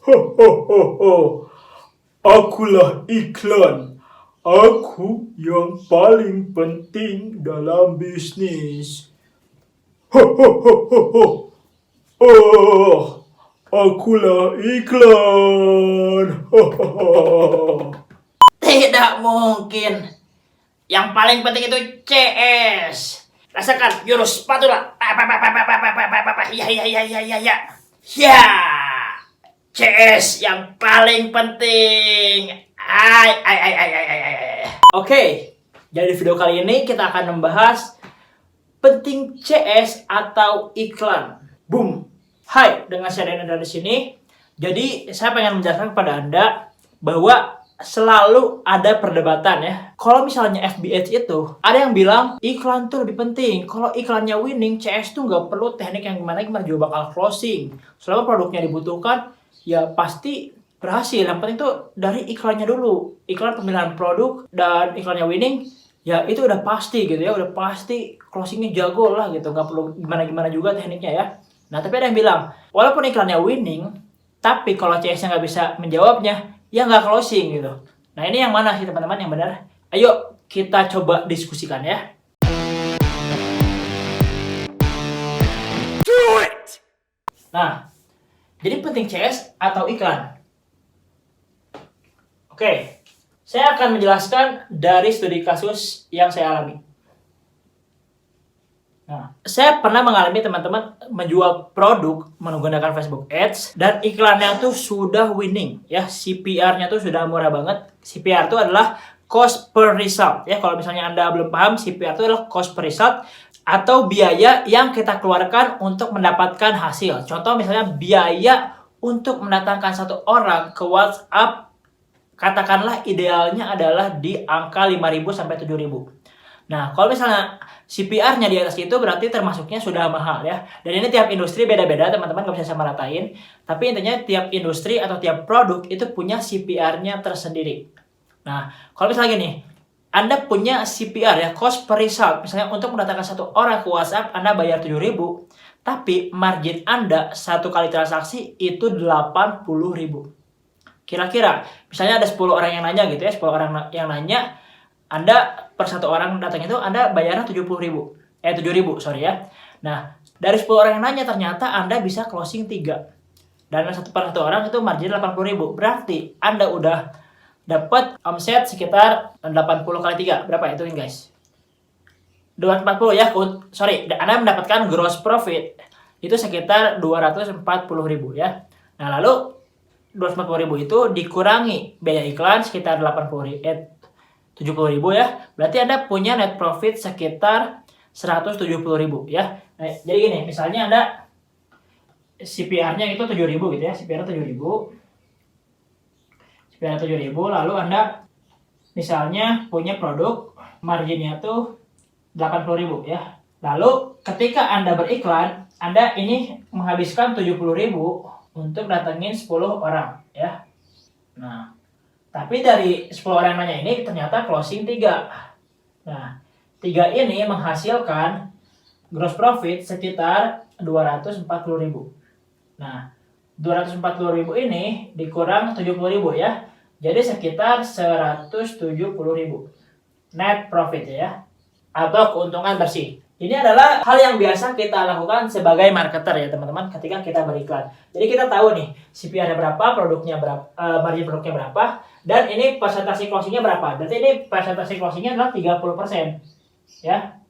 Ho ho ho ho. Akulah iklan. Aku yang paling penting dalam bisnis. Ho ho ho ho ho. Oh, akulah iklan. Ho ho ho. Tidak mungkin. Yang paling penting itu CS. Rasakan jurus spatula. Ya ya ya ya ya ya. Ya. CS yang paling penting. Ay. Oke. Jadi video kali ini kita akan membahas penting CS atau iklan. Boom. Hai, dengan saya Daniel dari sini. Jadi saya pengen menjelaskan kepada Anda bahwa selalu ada perdebatan ya. Kalau misalnya FBH itu, ada yang bilang iklan tuh lebih penting. Kalau iklannya winning, CS tuh nggak perlu teknik yang gimana juga bakal closing. Selama produknya dibutuhkan, ya pasti berhasil. Yang penting tuh dari iklannya dulu. Iklan pemilihan produk dan iklannya winning, ya itu udah pasti gitu ya. Udah pasti closingnya jago lah gitu. Nggak perlu gimana-gimana juga tekniknya ya. Nah tapi ada yang bilang, walaupun iklannya winning, tapi kalau CS-nya nggak bisa menjawabnya, ya nggak closing gitu. Nah ini yang mana sih teman-teman yang benar? Ayo kita coba diskusikan ya. Do it! Nah, jadi penting CS atau iklan? Oke, saya akan menjelaskan dari studi kasus yang saya alami. Nah, saya pernah mengalami teman-teman menjual produk menggunakan Facebook Ads dan iklannya tuh sudah winning ya, CPR-nya tuh sudah murah banget. CPR itu adalah cost per result ya. Kalau misalnya Anda belum paham, CPR itu adalah cost per result atau biaya yang kita keluarkan untuk mendapatkan hasil. Contoh misalnya biaya untuk mendatangkan satu orang ke WhatsApp, katakanlah idealnya adalah di angka 5.000 sampai 7.000. Nah, kalau misalnya CPR-nya di atas itu berarti termasuknya sudah mahal ya. Dan ini tiap industri beda-beda, teman-teman, nggak bisa sama ratain. Tapi intinya tiap industri atau tiap produk itu punya CPR-nya tersendiri. Nah, kalau misalnya gini, Anda punya CPR ya, cost per result. Misalnya untuk mendatangkan satu orang ke WhatsApp, Anda bayar 7.000. Tapi margin Anda satu kali transaksi itu 80.000. Kira-kira, misalnya ada 10 orang yang nanya gitu ya, 10 orang yang nanya, Anda per satu orang datang itu Anda bayarnya 7.000, sorry ya. Nah, dari 10 orang yang nanya ternyata Anda bisa closing 3. Dan per satu orang itu margin 80.000. Berarti Anda udah dapat omset sekitar 80 kali 3. Berapa itu guys? 240 ya. Sorry, Anda mendapatkan gross profit itu sekitar 240.000 ya. Nah, lalu 240.000 itu dikurangi biaya iklan sekitar 70.000 ya. Berarti Anda punya net profit sekitar 170.000 ya. Nah, jadi gini, misalnya Anda CPR-nya itu 7.000 gitu ya. CPR-nya 7.000. CPR 7.000 lalu Anda misalnya punya produk marginnya tuh 80.000 ya. Lalu ketika Anda beriklan, Anda ini menghabiskan 70.000 untuk datengin 10 orang ya. Nah, tapi dari 10 orang yang nanya ini ternyata closing 3. Nah, 3 ini menghasilkan gross profit sekitar 240.000. Nah, 240.000 ini dikurang 70.000 ya. Jadi sekitar 170.000 net profit ya. Atau keuntungan bersih. Ini adalah hal yang biasa kita lakukan sebagai marketer ya teman-teman ketika kita beriklan. Jadi kita tahu nih CPR-nya berapa, produknya berapa, margin produknya berapa, dan ini persentase closingnya berapa. Berarti ini persentase closingnya adalah 30% ya.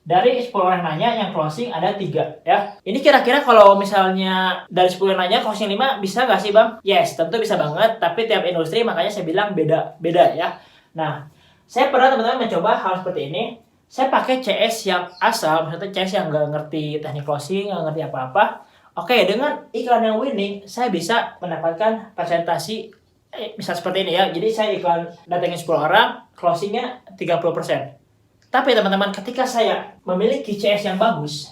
Dari 10 orang nanya yang closing ada 3 ya. Ini kira-kira kalau misalnya dari 10 yang nanya closing 5 bisa nggak sih Bang? Yes, tentu bisa banget, tapi tiap industri makanya saya bilang beda-beda ya. Nah, saya pernah teman-teman mencoba hal seperti ini. Saya pakai CS yang asal, maksudnya CS yang nggak ngerti teknik closing, nggak ngerti apa-apa. Oke, dengan iklan yang winning, saya bisa mendapatkan presentasi misal seperti ini ya. Jadi saya iklan datangin 10 orang, closingnya 30%. Tapi teman-teman, ketika saya memiliki CS yang bagus,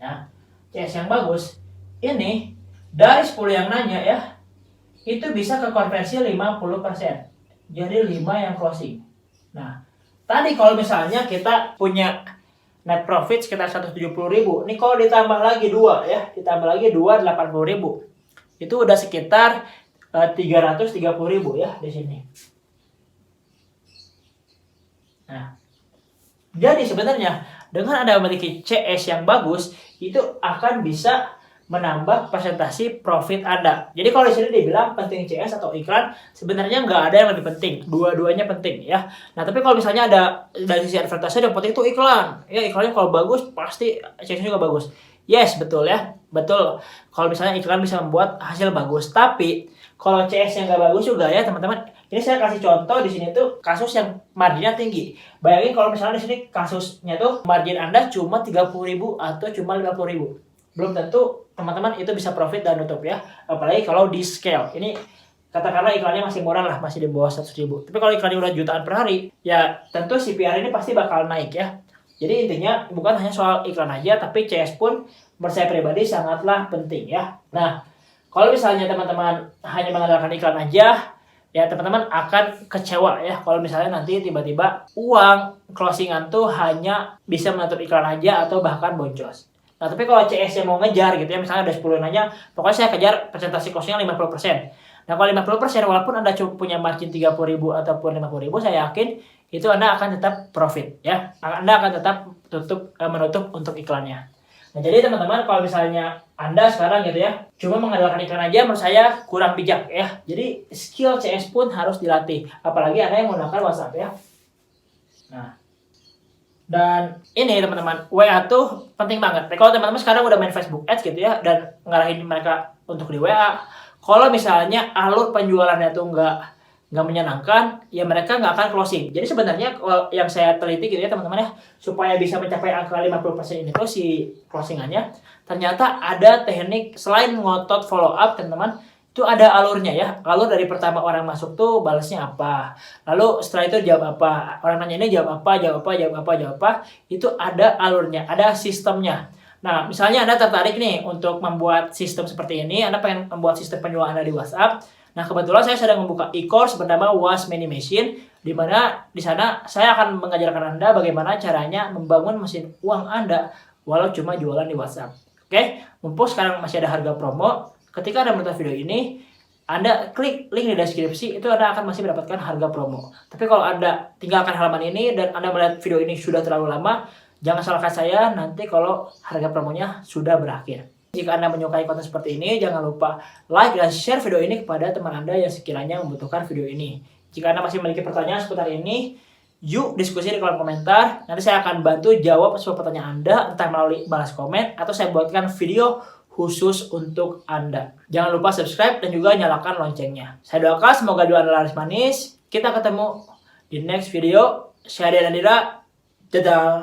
ya, CS yang bagus, ini dari 10 yang nanya ya, itu bisa ke konversi 50%. Jadi 5 yang closing. Nah, tadi kalau misalnya kita punya net profit sekitar 170.000. Ini kalau ditambah lagi 2 ya, ditambah lagi 2 80.000. itu udah sekitar 330.000 ya di sini. Nah, jadi sebenarnya dengan Anda memiliki CS yang bagus, itu akan bisa menambah presentasi profit Anda. Jadi kalau di sini dibilang penting CS atau iklan, sebenarnya nggak ada yang lebih penting. Dua-duanya penting ya. Nah, tapi kalau misalnya ada dari sisi advertising yang penting itu iklan. Ya, iklannya kalau bagus pasti CS-nya juga bagus. Yes, betul ya. Betul. Kalau misalnya iklan bisa membuat hasil bagus, tapi kalau CS yang nggak bagus juga ya, teman-teman. Ini saya kasih contoh di sini tuh kasus yang marginnya tinggi. Bayangin kalau misalnya di sini kasusnya tuh margin Anda cuma 30.000 atau cuma 50.000. Belum tentu teman-teman itu bisa profit dan nutup ya. Apalagi kalau di scale. Ini katakanlah iklannya masih murah lah, masih di bawah 100.000. Tapi kalau iklannya udah jutaan per hari, ya tentu CPR ini pasti bakal naik ya. Jadi intinya bukan hanya soal iklan aja, tapi CS pun menurut saya pribadi sangatlah penting ya. Nah, kalau misalnya teman-teman hanya mengandalkan iklan aja, ya teman-teman akan kecewa ya kalau misalnya nanti tiba-tiba uang closingan tuh hanya bisa menutup iklan aja atau bahkan boncos. Nah, tapi kalau CS yang mau ngejar gitu ya, misalnya ada 10 nanya, pokoknya saya kejar presentasi closing 50%. Nah, kalau 50% walaupun Anda cuma punya margin 30.000 ataupun 50.000, saya yakin itu Anda akan tetap profit ya. Anda akan tetap menutup untuk iklannya. Nah, jadi teman-teman kalau misalnya Anda sekarang gitu ya, cuma mengandalkan iklan aja menurut saya kurang bijak ya. Jadi skill CS pun harus dilatih. Apalagi Anda yang menggunakan WhatsApp ya. Nah, dan ini teman-teman, WA tuh penting banget. Kalau teman-teman sekarang udah main Facebook Ads gitu ya, dan ngarahin mereka untuk di WA, kalau misalnya alur penjualannya tuh nggak menyenangkan, ya mereka nggak akan closing. Jadi sebenarnya yang saya teliti gitu ya teman-teman ya, supaya bisa mencapai angka 50% ini tuh si closingannya, ternyata ada teknik selain ngotot follow up teman-teman, itu ada alurnya ya. Alur dari pertama orang masuk tuh balasnya apa, lalu setelah itu jawab apa, orang nanya ini jawab apa, itu ada alurnya, ada sistemnya. Nah, misalnya Anda tertarik nih untuk membuat sistem seperti ini, Anda pengen membuat sistem penjualan Anda di WhatsApp. Nah, kebetulan saya sedang membuka e-course bernama Was Many Machine, di mana di sana saya akan mengajarkan Anda bagaimana caranya membangun mesin uang Anda walau cuma jualan di WhatsApp. Oke, mumpung sekarang masih ada harga promo, ketika Anda menonton video ini, Anda klik link di deskripsi, itu Anda akan masih mendapatkan harga promo. Tapi kalau Anda tinggalkan halaman ini dan Anda melihat video ini sudah terlalu lama, jangan salahkan saya nanti kalau harga promonya sudah berakhir. Jika Anda menyukai konten seperti ini, jangan lupa like dan share video ini kepada teman Anda yang sekiranya membutuhkan video ini. Jika Anda masih memiliki pertanyaan seputar ini, yuk diskusi di kolom komentar. Nanti saya akan bantu jawab semua pertanyaan Anda, entah melalui balas komen atau saya buatkan video khusus untuk Anda. Jangan lupa subscribe dan juga nyalakan loncengnya. Saya doakan semoga doa Anda laris manis. Kita ketemu di next video. Saya Dian Andira. Dadah.